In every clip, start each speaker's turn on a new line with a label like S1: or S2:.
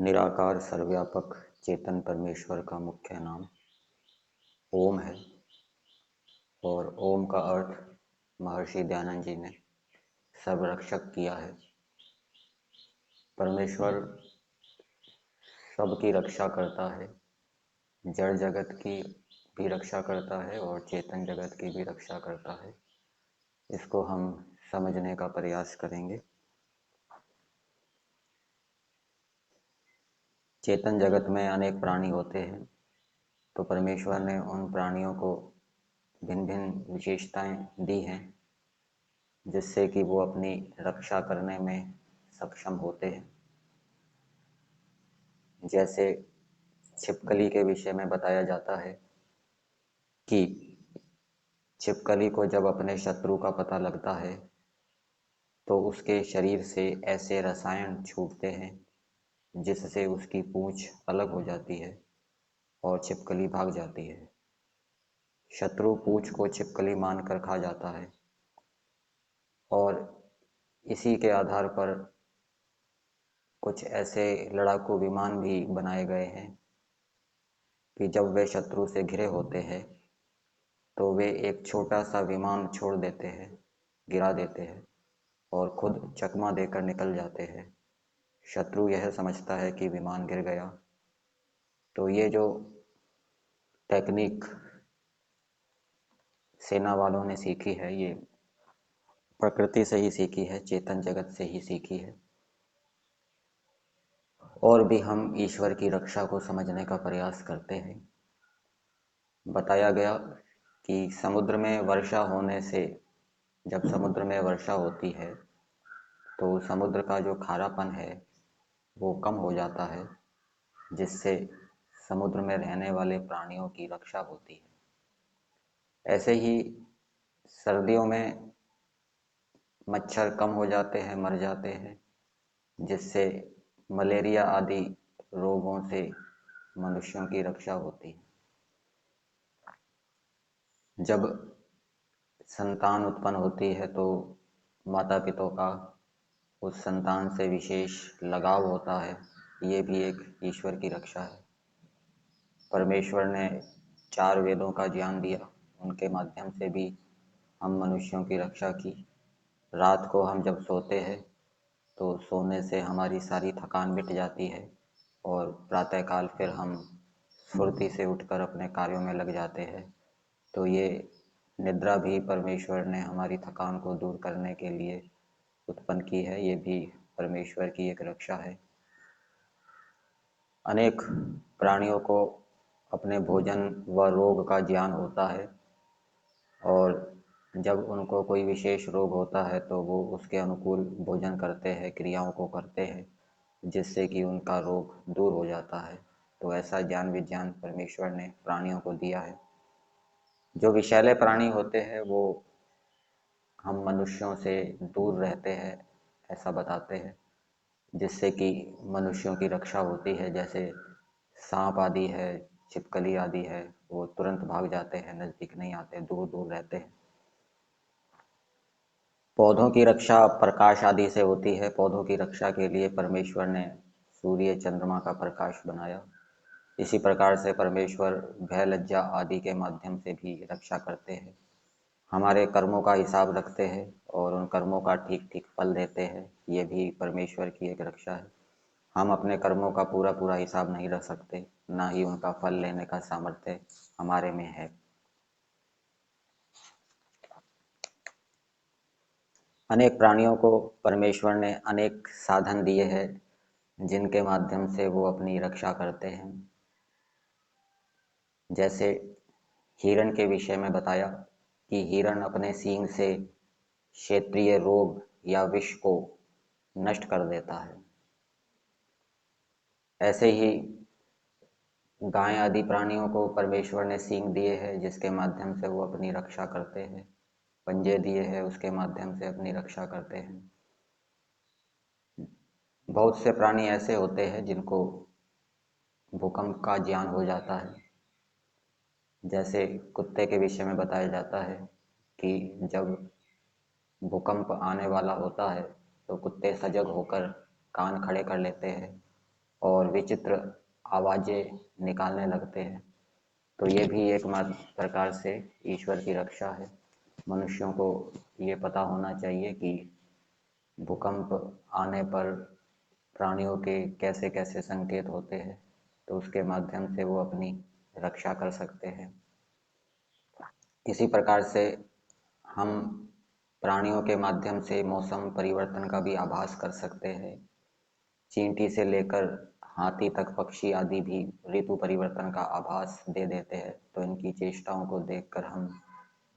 S1: निराकार सर्वव्यापक चेतन परमेश्वर का मुख्य नाम ओम है और ओम का अर्थ महर्षि दयानंद जी ने सर्वरक्षक किया है। परमेश्वर सबकी रक्षा करता है, जड़ जगत की भी रक्षा करता है और चेतन जगत की भी रक्षा करता है। इसको हम समझने का प्रयास करेंगे। चेतन जगत में अनेक प्राणी होते हैं, तो परमेश्वर ने उन प्राणियों को भिन्न भिन्न विशेषताएं दी हैं जिससे कि वो अपनी रक्षा करने में सक्षम होते हैं। जैसे छिपकली के विषय में बताया जाता है कि छिपकली को जब अपने शत्रु का पता लगता है तो उसके शरीर से ऐसे रसायन छूटते हैं जिससे उसकी पूंछ अलग हो जाती है और छिपकली भाग जाती है। शत्रु पूंछ को छिपकली मानकर खा जाता है और इसी के आधार पर कुछ ऐसे लड़ाकू विमान भी बनाए गए हैं कि जब वे शत्रु से घिरे होते हैं तो वे एक छोटा सा विमान छोड़ देते हैं, गिरा देते हैं और खुद चकमा देकर निकल जाते हैं। शत्रु यह समझता है कि विमान गिर गया। तो ये जो टेक्निक सेना वालों ने सीखी है, ये प्रकृति से ही सीखी है, चेतन जगत से ही सीखी है। और भी हम ईश्वर की रक्षा को समझने का प्रयास करते हैं। बताया गया कि समुद्र में वर्षा होने से, जब समुद्र में वर्षा होती है तो समुद्र का जो खारापन है वो कम हो जाता है, जिससे समुद्र में रहने वाले प्राणियों की रक्षा होती है। ऐसे ही सर्दियों में मच्छर कम हो जाते हैं, मर जाते हैं, जिससे मलेरिया आदि रोगों से मनुष्यों की रक्षा होती है। जब संतान उत्पन्न होती है तो माता पिता का उस संतान से विशेष लगाव होता है। ये भी एक ईश्वर की रक्षा है। परमेश्वर ने 4 वेदों का ज्ञान दिया, उनके माध्यम से भी हम मनुष्यों की रक्षा की। रात को हम जब सोते हैं तो सोने से हमारी सारी थकान मिट जाती है और प्रातःकाल फिर हम फुर्ती से उठकर अपने कार्यों में लग जाते हैं। तो ये निद्रा भी परमेश्वर ने हमारी थकान को दूर करने के लिए उत्पन्न की है। ये भी परमेश्वर की एक रक्षा है। अनेक प्राणियों को अपने भोजन व रोग का ज्ञान होता है और जब उनको कोई विशेष रोग होता है तो वो उसके अनुकूल भोजन करते हैं, क्रियाओं को करते हैं, जिससे कि उनका रोग दूर हो जाता है। तो ऐसा ज्ञान विज्ञान परमेश्वर ने प्राणियों को दिया है। जो विषैले प्राणी होते हैं वो हम मनुष्यों से दूर रहते हैं, ऐसा बताते हैं, जिससे कि मनुष्यों की रक्षा होती है। जैसे सांप आदि है, छिपकली आदि है, वो तुरंत भाग जाते हैं, नजदीक नहीं आते, दूर दूर रहते हैं। पौधों की रक्षा प्रकाश आदि से होती है। पौधों की रक्षा के लिए परमेश्वर ने सूर्य चंद्रमा का प्रकाश बनाया। इसी प्रकार से परमेश्वर भय लज्जा आदि के माध्यम से भी रक्षा करते हैं। हमारे कर्मों का हिसाब रखते हैं और उन कर्मों का ठीक ठीक फल देते हैं। ये भी परमेश्वर की एक रक्षा है। हम अपने कर्मों का पूरा पूरा हिसाब नहीं रख सकते, ना ही उनका फल लेने का सामर्थ्य हमारे में है। अनेक प्राणियों को परमेश्वर ने अनेक साधन दिए हैं जिनके माध्यम से वो अपनी रक्षा करते हैं। जैसे हिरण के विषय में बताया कि हिरण अपने सींग से क्षेत्रीय रोग या विष को नष्ट कर देता है। ऐसे ही गाय आदि प्राणियों को परमेश्वर ने सींग दिए हैं जिसके माध्यम से वो अपनी रक्षा करते हैं। पंजे दिए हैं, उसके माध्यम से अपनी रक्षा करते हैं। बहुत से प्राणी ऐसे होते हैं जिनको भूकंप का ज्ञान हो जाता है। जैसे कुत्ते के विषय में बताया जाता है कि जब भूकंप आने वाला होता है तो कुत्ते सजग होकर कान खड़े कर लेते हैं और विचित्र आवाज़ें निकालने लगते हैं। तो ये भी एक प्रकार से ईश्वर की रक्षा है। मनुष्यों को ये पता होना चाहिए कि भूकंप आने पर प्राणियों के कैसे कैसे संकेत होते हैं, तो उसके माध्यम से वो अपनी रक्षा कर सकते हैं। इसी प्रकार से हम प्राणियों के माध्यम से मौसम परिवर्तन का भी आभास कर सकते हैं। चींटी से लेकर हाथी तक पक्षी आदि भी ऋतु परिवर्तन का आभास दे देते हैं। तो इनकी चेष्टाओं को देखकर हम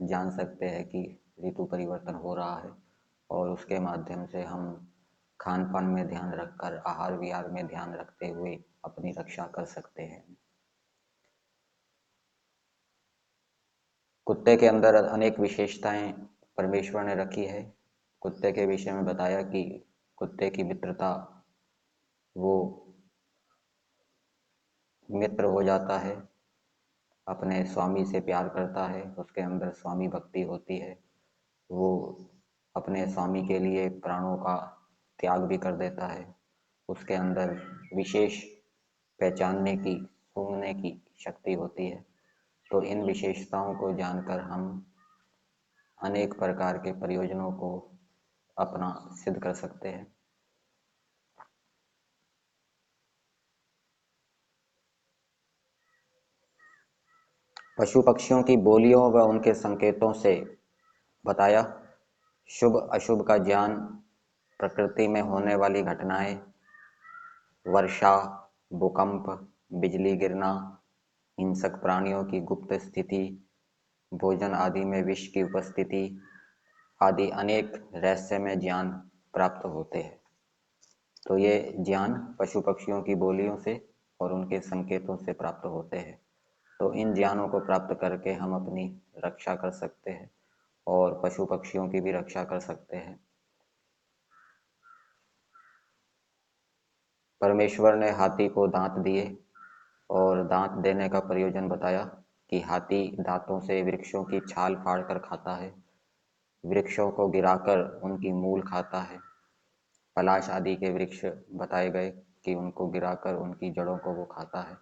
S1: जान सकते हैं कि ऋतु परिवर्तन हो रहा है, और उसके माध्यम से हम खान पान में ध्यान रखकर, आहार विहार में ध्यान रखते हुए अपनी रक्षा कर सकते हैं। कुत्ते के अंदर अनेक विशेषताएं परमेश्वर ने रखी है। कुत्ते के विषय में बताया कि कुत्ते की मित्रता, वो मित्र हो जाता है, अपने स्वामी से प्यार करता है, उसके अंदर स्वामी भक्ति होती है, वो अपने स्वामी के लिए प्राणों का त्याग भी कर देता है। उसके अंदर विशेष पहचानने की, सूंघने की शक्ति होती है। तो इन विशेषताओं को जानकर हम अनेक प्रकार के प्रयोजनों को अपना सिद्ध कर सकते हैं। पशु पक्षियों की बोलियों व उनके संकेतों से बताया शुभ अशुभ का ज्ञान, प्रकृति में होने वाली घटनाएं, वर्षा, भूकंप, बिजली गिरना, हिंसक प्राणियों की गुप्त स्थिति, भोजन आदि में विष की उपस्थिति आदि अनेक रहस्यमय ज्ञान प्राप्त होते हैं। तो ये ज्ञान पशु पक्षियों की बोलियों से और उनके संकेतों से प्राप्त होते हैं। तो इन ज्ञानों को प्राप्त करके हम अपनी रक्षा कर सकते हैं और पशु पक्षियों की भी रक्षा कर सकते हैं। परमेश्वर ने हाथी को दांत दिए और दांत देने का प्रयोजन बताया कि हाथी दांतों से वृक्षों की छाल फाड़कर खाता है, वृक्षों को गिराकर उनकी मूल खाता है। पलाश आदि के वृक्ष बताए गए कि उनको गिराकर उनकी जड़ों को वो खाता है।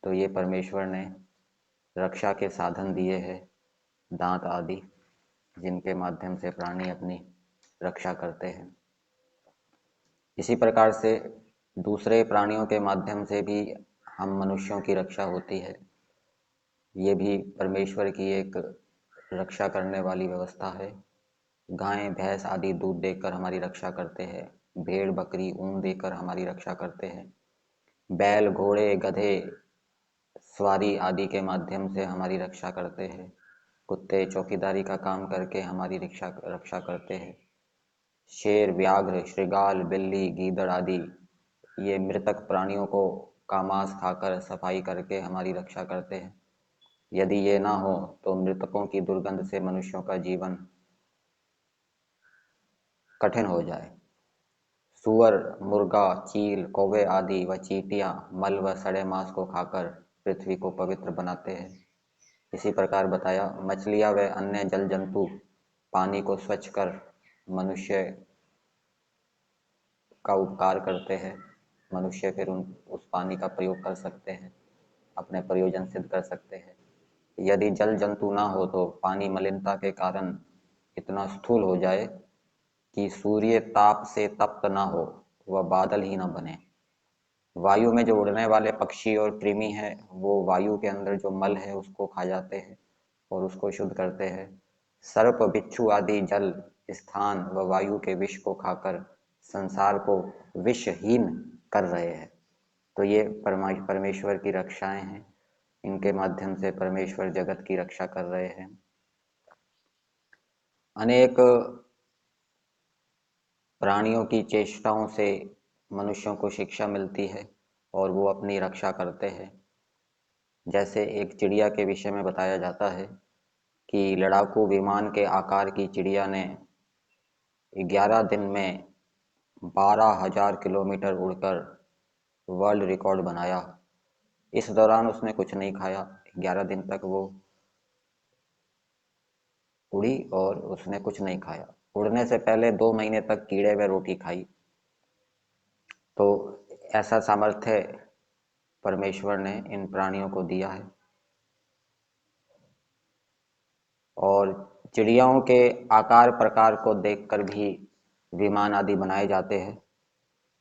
S1: तो ये परमेश्वर ने रक्षा के साधन दिए हैं, दांत आदि, जिनके माध्यम से प्राणी अपनी रक्षा करते हैं। इसी प्रकार से दूसरे प्राणियों के माध्यम से भी हम मनुष्यों की रक्षा होती है। ये भी परमेश्वर की एक रक्षा करने वाली व्यवस्था है। गाय भैंस आदि दूध देकर हमारी रक्षा करते हैं, भेड़ बकरी ऊन देकर हमारी रक्षा करते हैं, बैल घोड़े गधे सवारी आदि के माध्यम से हमारी रक्षा करते हैं, कुत्ते चौकीदारी का काम करके हमारी रक्षा करते हैं, शेर व्याघ्र श्रृगाल बिल्ली गीदड़ आदि ये मृतक प्राणियों को का मांस खाकर सफाई करके हमारी रक्षा करते हैं। यदि ये ना हो तो मृतकों की दुर्गंध से मनुष्यों का जीवन कठिन हो जाए। सूअर मुर्गा चील कौवे आदि व चींटियां मल व सड़े मांस को खाकर पृथ्वी को पवित्र बनाते हैं। इसी प्रकार बताया मछलियां व अन्य जल जंतु पानी को स्वच्छ कर मनुष्य का उपकार करते हैं। मनुष्य फिर उस पानी का प्रयोग कर सकते हैं, अपने प्रयोजन सिद्ध कर सकते हैं। यदि जल जंतु ना हो तो पानी मलिनता के कारण इतना स्थूल हो जाए कि सूर्य ताप से तप्त ना हो, वह बादल ही ना बने। वायु में जो उड़ने वाले पक्षी और कृमि हैं, वो वायु के अंदर जो मल है उसको खा जाते हैं और उसको शुद्ध करते हैं। सर्प बिच्छू आदि जल स्थान व वायु के विष को खाकर संसार को विषहीन कर रहे हैं। तो ये परमेश्वर की रक्षाएं हैं, इनके माध्यम से परमेश्वर जगत की रक्षा कर रहे हैं। अनेक प्राणियों की चेष्टाओं से मनुष्यों को शिक्षा मिलती है और वो अपनी रक्षा करते हैं। जैसे एक चिड़िया के विषय में बताया जाता है कि लड़ाकू विमान के आकार की चिड़िया ने 11 दिन में 12,000 किलोमीटर उड़कर वर्ल्ड रिकॉर्ड बनाया। इस दौरान उसने कुछ नहीं खाया, 11 दिन तक वो उड़ी और उसने कुछ नहीं खाया। उड़ने से पहले 2 महीने तक कीड़े व रोटी खाई। तो ऐसा सामर्थ्य परमेश्वर ने इन प्राणियों को दिया है। और चिड़ियाओं के आकार प्रकार को देखकर भी विमान आदि बनाए जाते हैं,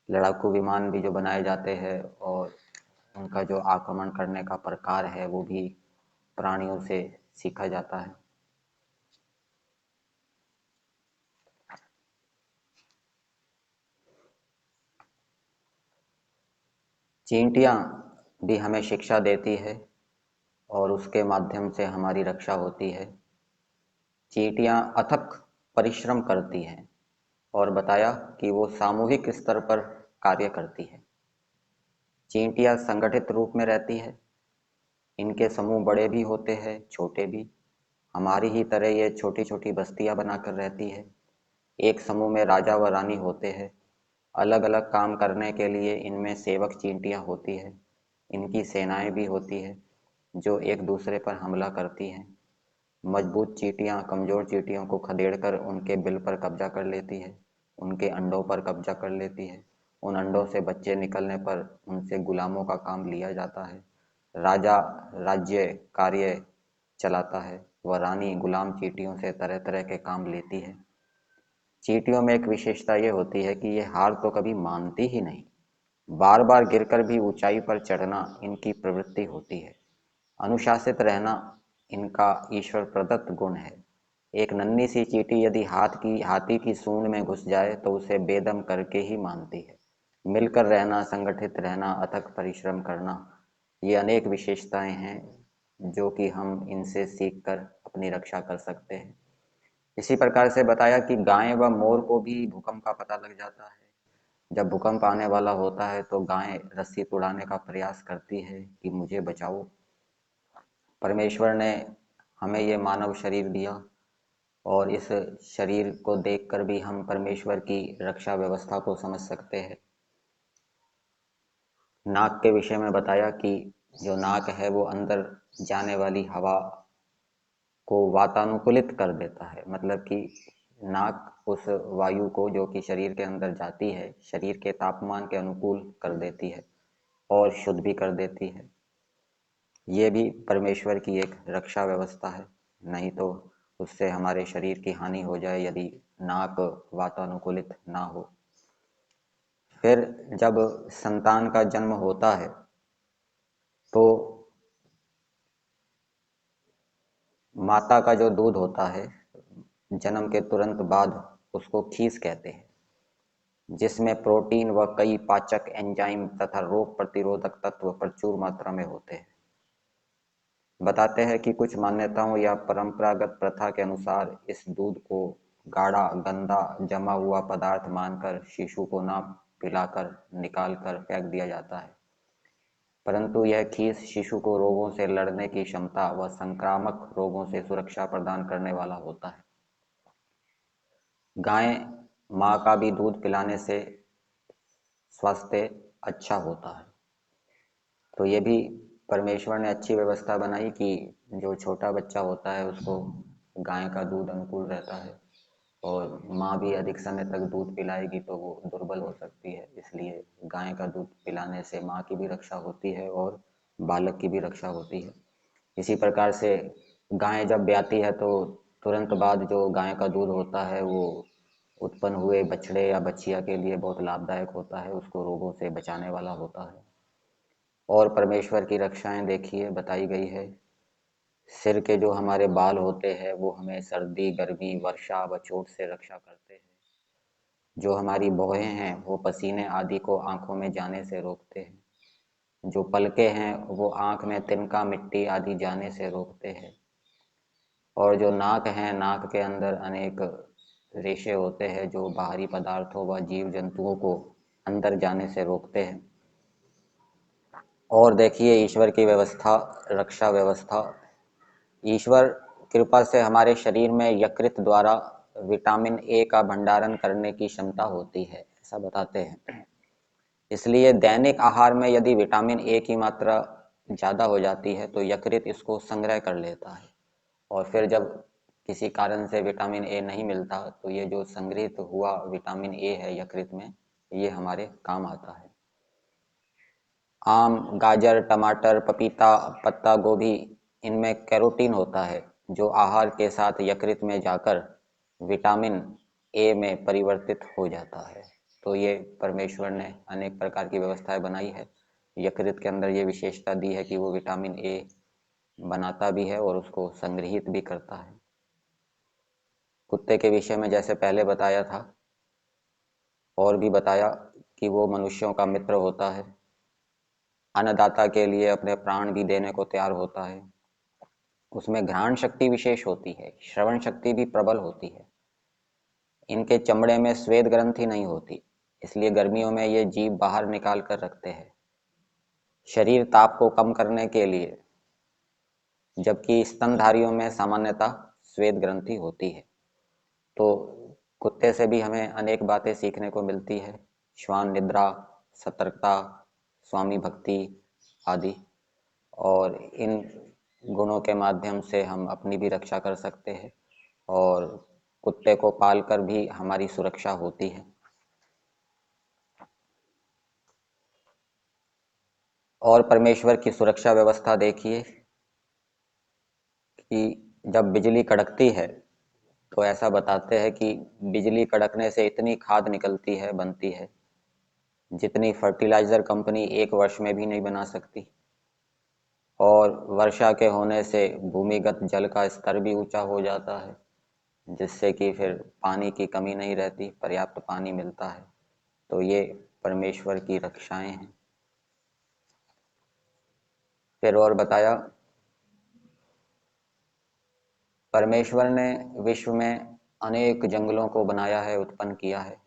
S1: लड़ाकू विमान भी जो बनाए जाते हैं, और उनका जो आक्रमण करने का प्रकार है वो भी प्राणियों से सीखा जाता है। चींटियां भी हमें शिक्षा देती है और उसके माध्यम से हमारी रक्षा होती है। चींटियां अथक परिश्रम करती हैं और बताया कि वो सामूहिक स्तर पर कार्य करती है। चींटियां संगठित रूप में रहती है, इनके समूह बड़े भी होते हैं, छोटे भी। हमारी ही तरह ये छोटी छोटी बस्तियां बनाकर रहती है। एक समूह में राजा व रानी होते हैं। अलग अलग काम करने के लिए इनमें सेवक चींटियां होती है। इनकी सेनाएं भी होती है जो एक दूसरे पर हमला करती हैं। मजबूत चींटियां कमजोर चींटियों को खदेड़कर उनके बिल पर कब्जा कर लेती है, उनके अंडों पर कब्जा कर लेती है। उन अंडों से बच्चे निकलने पर उनसे गुलामों का काम लिया जाता है। राजा राज्य कार्य चलाता है व रानी गुलाम चींटियों से तरह तरह के काम लेती है। चींटियों में एक विशेषता ये होती है कि ये हार तो कभी मानती ही नहीं। बार बार गिरकर भी ऊंचाई पर चढ़ना इनकी प्रवृत्ति होती है। अनुशासित रहना इनका ईश्वर प्रदत्त गुण है। एक नन्ही सी चींटी यदि हाथी की सूंड में घुस जाए तो उसे बेदम करके ही मानती है। मिलकर रहना, संगठित रहना, अथक परिश्रम करना, ये अनेक विशेषताएं हैं जो कि हम इनसे सीखकर अपनी रक्षा कर सकते हैं। इसी प्रकार से बताया कि गाय व मोर को भी भूकंप का पता लग जाता है। जब भूकंप आने वाला होता है तो गाय रस्सी तोड़ाने का प्रयास करती है कि मुझे बचाओ। परमेश्वर ने हमें ये मानव शरीर दिया और इस शरीर को देखकर भी हम परमेश्वर की रक्षा व्यवस्था को समझ सकते हैं। नाक के विषय में बताया कि जो नाक है वो अंदर जाने वाली हवा को वातानुकूलित कर देता है। मतलब कि नाक उस वायु को जो कि शरीर के अंदर जाती है, शरीर के तापमान के अनुकूल कर देती है और शुद्ध भी कर देती है। ये भी परमेश्वर की एक रक्षा व्यवस्था है, नहीं तो उससे हमारे शरीर की हानि हो जाए यदि नाक वातानुकूलित ना हो। फिर जब संतान का जन्म होता है तो माता का जो दूध होता है जन्म के तुरंत बाद उसको खीस कहते हैं, जिसमें प्रोटीन व कई पाचक एंजाइम तथा रोग प्रतिरोधक तत्व प्रचुर मात्रा में होते हैं। बताते हैं कि कुछ मान्यताओं या परंपरागत प्रथा के अनुसार इस दूध को गाढ़ा, गंदा, जमा हुआ पदार्थ मानकर शिशु को ना पिलाकर निकाल कर फेंक दिया जाता है। परंतु यह खीस शिशु को रोगों से लड़ने की क्षमता व संक्रामक रोगों से सुरक्षा प्रदान करने वाला होता है। गाय माँ का भी दूध पिलाने से स्वास्थ्य अच्छा होता है। तो ये भी परमेश्वर ने अच्छी व्यवस्था बनाई कि जो छोटा बच्चा होता है उसको गाय का दूध अनुकूल रहता है, और माँ भी अधिक समय तक दूध पिलाएगी तो वो दुर्बल हो सकती है, इसलिए गाय का दूध पिलाने से माँ की भी रक्षा होती है और बालक की भी रक्षा होती है। इसी प्रकार से गाय जब ब्याती है तो तुरंत बाद जो गाय का दूध होता है वो उत्पन्न हुए बछड़े या बछिया के लिए बहुत लाभदायक होता है, उसको रोगों से बचाने वाला होता है। और परमेश्वर की रक्षाएं देखिए बताई गई है। सिर के जो हमारे बाल होते हैं वो हमें सर्दी, गर्मी, वर्षा व चोट से रक्षा करते हैं। जो हमारी भौहें हैं वो पसीने आदि को आंखों में जाने से रोकते हैं। जो पलके हैं वो आंख में तिनका, मिट्टी आदि जाने से रोकते हैं। और जो नाक है, नाक के अंदर अनेक रेशे होते हैं जो बाहरी पदार्थों व जीव जंतुओं को अंदर जाने से रोकते हैं। और देखिए ईश्वर की व्यवस्था, रक्षा व्यवस्था, ईश्वर कृपा से हमारे शरीर में यकृत द्वारा विटामिन ए का भंडारण करने की क्षमता होती है, ऐसा बताते हैं। इसलिए दैनिक आहार में यदि विटामिन ए की मात्रा ज़्यादा हो जाती है तो यकृत इसको संग्रह कर लेता है, और फिर जब किसी कारण से विटामिन ए नहीं मिलता तो ये जो संग्रहित हुआ विटामिन ए है यकृत में, ये हमारे काम आता है। आम, गाजर, टमाटर, पपीता, पत्ता गोभी, इनमें कैरोटीन होता है जो आहार के साथ यकृत में जाकर विटामिन ए में परिवर्तित हो जाता है। तो ये परमेश्वर ने अनेक प्रकार की व्यवस्थाएं बनाई है। यकृत के अंदर ये विशेषता दी है कि वो विटामिन ए बनाता भी है और उसको संग्रहित भी करता है। कुत्ते के विषय में जैसे पहले बताया था और भी बताया कि वो मनुष्यों का मित्र होता है, अन्नदाता के लिए अपने प्राण भी देने को तैयार होता है। उसमें घ्राण शक्ति विशेष होती है, श्रवण शक्ति भी प्रबल होती है। इनके चमड़े में श्वेत ग्रंथि नहीं होती, इसलिए गर्मियों में ये जीभ बाहर निकाल कर रखते हैं शरीर ताप को कम करने के लिए, जबकि स्तनधारियों में सामान्यतः श्वेत ग्रंथि होती है। तो कुत्ते से भी हमें अनेक बातें सीखने को मिलती है, श्वान निद्रा, सतर्कता, स्वामी भक्ति आदि, और इन गुणों के माध्यम से हम अपनी भी रक्षा कर सकते हैं और कुत्ते को पालकर भी हमारी सुरक्षा होती है। और परमेश्वर की सुरक्षा व्यवस्था देखिए कि जब बिजली कड़कती है तो ऐसा बताते हैं कि बिजली कड़कने से इतनी खाद निकलती है, बनती है, जितनी फर्टिलाइजर कंपनी एक वर्ष में भी नहीं बना सकती। और वर्षा के होने से भूमिगत जल का स्तर भी ऊंचा हो जाता है, जिससे कि फिर पानी की कमी नहीं रहती, पर्याप्त पानी मिलता है। तो ये परमेश्वर की रक्षाएं हैं। फिर और बताया, परमेश्वर ने विश्व में अनेक जंगलों को बनाया है, उत्पन्न किया है,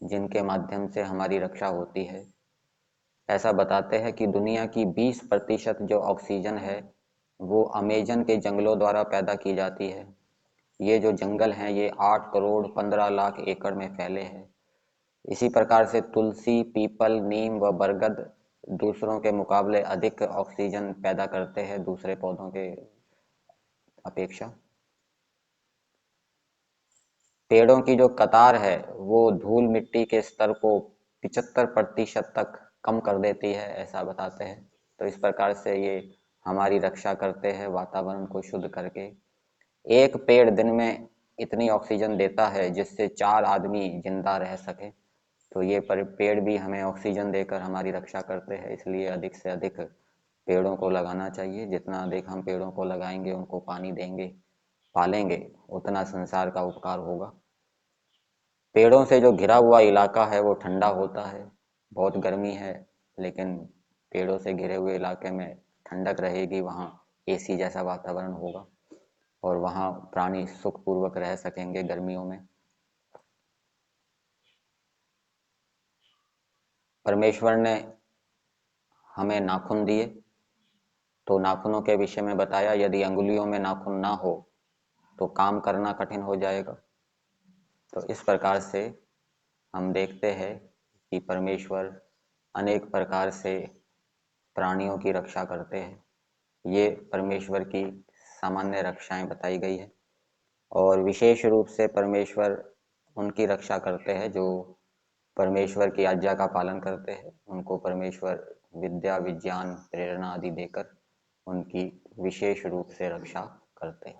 S1: जिनके माध्यम से हमारी रक्षा होती है। ऐसा बताते हैं कि दुनिया की 20% जो ऑक्सीजन है वो अमेजन के जंगलों द्वारा पैदा की जाती है। ये जो जंगल हैं ये 8 करोड़ 15 लाख एकड़ में फैले हैं। इसी प्रकार से तुलसी, पीपल, नीम व बरगद दूसरों के मुकाबले अधिक ऑक्सीजन पैदा करते हैं दूसरे पौधों के अपेक्षा। पेड़ों की जो कतार है वो धूल मिट्टी के स्तर को 75% तक कम कर देती है, ऐसा बताते हैं। तो इस प्रकार से ये हमारी रक्षा करते हैं वातावरण को शुद्ध करके। एक पेड़ दिन में इतनी ऑक्सीजन देता है जिससे 4 आदमी जिंदा रह सके। तो ये पेड़ भी हमें ऑक्सीजन देकर हमारी रक्षा करते हैं, इसलिए अधिक से अधिक पेड़ों को लगाना चाहिए। जितना अधिक हम पेड़ों को लगाएंगे, उनको पानी देंगे, पालेंगे, उतना संसार का उपकार होगा। पेड़ों से जो घिरा हुआ इलाका है वो ठंडा होता है। बहुत गर्मी है, लेकिन पेड़ों से घिरे हुए इलाके में ठंडक रहेगी, वहाँ एसी जैसा वातावरण होगा और वहाँ प्राणी सुखपूर्वक रह सकेंगे गर्मियों में। परमेश्वर ने हमें नाखून दिए, तो नाखूनों के विषय में बताया, यदि अंगुलियों में नाखून ना हो तो काम करना कठिन हो जाएगा। तो इस प्रकार से हम देखते हैं कि परमेश्वर अनेक प्रकार से प्राणियों की रक्षा करते हैं। ये परमेश्वर की सामान्य रक्षाएं बताई गई है। और विशेष रूप से परमेश्वर उनकी रक्षा करते हैं जो परमेश्वर की आज्ञा का पालन करते हैं। उनको परमेश्वर विद्या, विज्ञान, प्रेरणा आदि देकर उनकी विशेष रूप से रक्षा करते हैं।